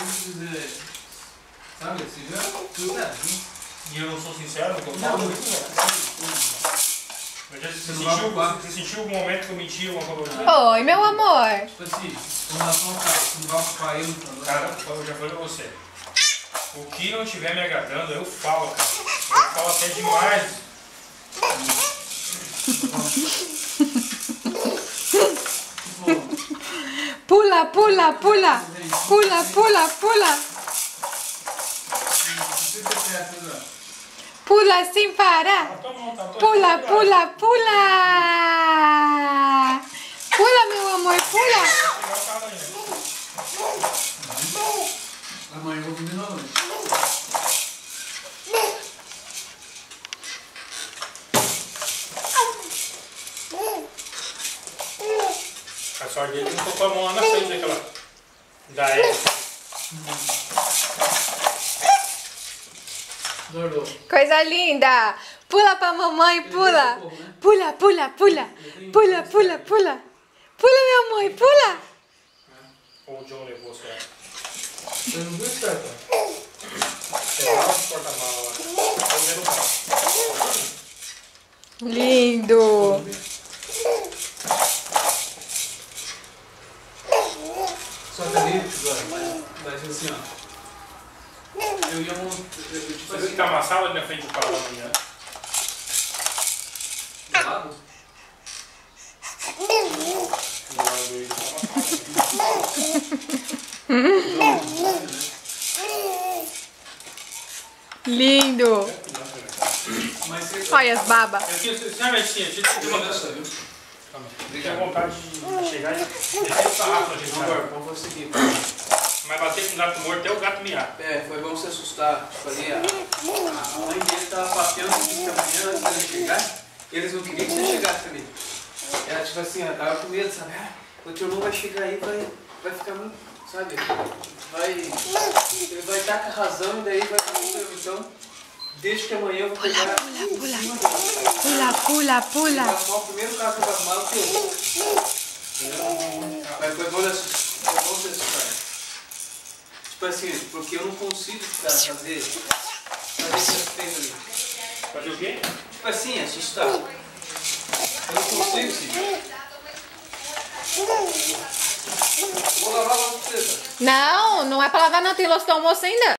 dizer, sabe, você já tudo é. E eu não sou sincero no que eu Não, falo? não. Você sentiu algum momento que eu menti alguma coisa? Oi, meu amor. Tipo assim, com relação ao carro, você não vai ocupar ele também. Cara, eu já falei pra você. O que não estiver me agradando, eu falo, cara. Eu falo até demais. Pula, pula, pula. Pula, pula, pula. Pula sem parar. Pula, pula, pula. Pula, meu amor, pula. Amanhã eu vou comer novamente. A sorte dele não tocou a mão lá na frente daquela. Da Eva. Adorou. Coisa linda. Pula pra mamãe, pula. Pula, pula, pula. Pula, pula, pula. Pula, meu amor, pula. Ou o John levou, será? Você não viu isso, cara? Você vai lá no porta-mala lá. Tô vendo o carro. Lindo. Só que ali, vai ser assim, ó. Eu ia montar. Tipo Você viu assim, que tá amassado ali na frente do carro lá amanhã? do lado. Do lado dele, tá Lindo. Mas você. Olha as babas. Sabe, deixa eu te uma coisa. Tenho vontade de chegar e deixar essa rafa aqui, Amor, cara. vamos fazer o seguinte. Mas bater com o gato morto até o gato miar. É, foi bom se assustar. Tipo ali, a mãe dele tava papeando que amanhã antes dele chegar. Eles não queriam que você chegasse ali. Ela, tipo assim, ela tava com medo, sabe? Ah, o teu irmão vai chegar aí, vai ficar muito, sabe? Ele vai estar com a razão e daí vai ficar com problema. Então, deixa que amanhã eu vou pegar. Pula, pula, pula. O primeiro carro que eu vou arrumar é o teu. Mas foi bom se assustar. Tipo assim, porque eu não consigo fazer esse feito ali. Fazer o quê? Tipo assim, assustar. Eu não consigo, sim. Vou lavar pra você. Não, não é pra lavar não. Tem louça do almoço ainda.